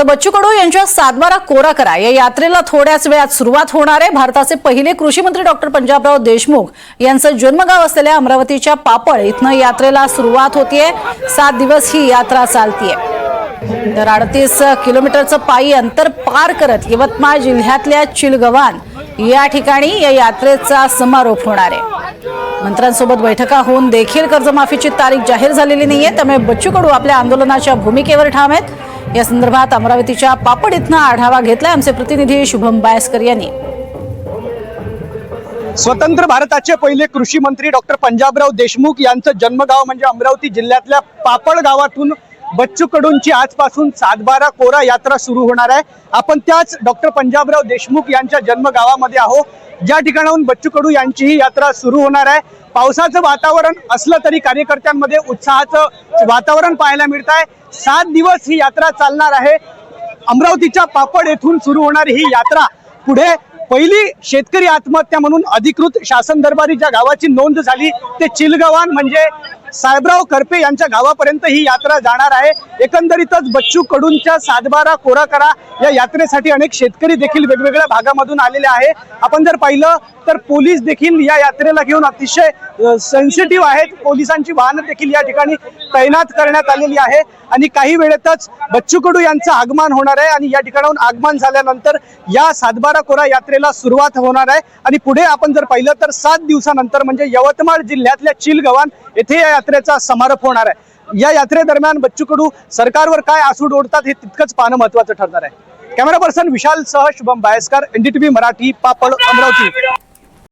तर बच्चू कडू यांच्या सातबारा कोरा करा या यात्रेला थोड्याच वेळात सुरुवात होणार आहे। भारताचे पहिले कृषी मंत्री डॉक्टर पंजाबराव देशमुख यांचं जन्मगाव असलेल्या अमरावतीच्या पापळ इथनं यात्रेला सुरुवात होतीये। 7 दिवस ही यात्रा चालतीये। तर 38 किलोमीटरचं पायी अंतर पार करत यवतमाळ जिल्ह्यातल्या चिलगव्हाण या ठिकाणी या यात्रेचा समारोप होणार आहे। मंत्र्यांसोबत बैठका होऊन देखील कर्जमाफीची तारीख जाहीर झालेली नाहीये, त्यामुळे बच्चू कडू आपल्या आंदोलनाच्या भूमिकेवर ठाम आहेत। या संदर्भात अमरावतीच्या पापड इथनं आढावा घेतलाय आमचे प्रतिनिधी शुभम बायस्कर यांनी। स्वतंत्र भारताचे पहिले कृषी मंत्री डॉक्टर पंजाबराव देशमुख यांचं जन्मगाव म्हणजे अमरावती जिल्ह्यातल्या पापड गावातून बच्चू कडूंची आजपासून सातबारा कोरा यात्रा सुरू होणार आहे। आपण त्याच डॉक्टर पंजाबराव देशमुख यांच्या जन्मगावामध्ये आहोत, ज्या ठिकाणाहून बच्चू कडू यांची ही यात्रा सुरू होणार आहे। पावसाचं वातावरण असलं तरी कार्यकर्त्यांमध्ये उत्साहाचं वातावरण पाहायला मिळत आहे। 7 दिवस ही यात्रा चालणार आहे। अमरावतीच्या पापड येथून सुरू होणारी ही यात्रा पुढे पहिली शेतकरी आत्महत्या म्हणून अधिकृत शासन दरबारी ज्या गावाची नोंद झाली ते चिलगव्हाण म्हणजे साहेबराव करपे यांच्या गावापर्यंत ही यात्रा जाणार आहे। एकंदरीतच बच्चू कडूंच्या सातबारा कोरा करा या यात्रेसाठी अनेक शेतकरी देखील वेगवेगळ्या भागामधून आलेले आहे। आपण जर पाहिलं तर पोलीस देखील या यात्रेला घेऊन अतिशय सेन्सिटिव्ह आहेत। पोलिसांची वाहनं देखील या ठिकाणी तैनात करण्यात आलेली आहे आणि काही वेळेतच बच्चू कडू यांचं आगमन होणार आहे आणि या ठिकाणाहून आगमन झाल्यानंतर या सातबारा कोरा यात्रेला सुरुवात होणार आहे आणि पुढे आपण जर पाहिलं तर 7 दिवसानंतर म्हणजे यवतमाळ जिल्ह्यातल्या चिलगव्हाण येथे या यात्रेचा समारोप होणार आहे। या यात्रेदरम्यान बच्चू कडू सरकारवर काय आसूड ओढतात हे तितकंच पाहणं महत्त्वाचं ठरणार आहे। कॅमेरा पर्सन विशाल सह शुभम बायस्कर, NDTV मराठी, पापड, अमरावती।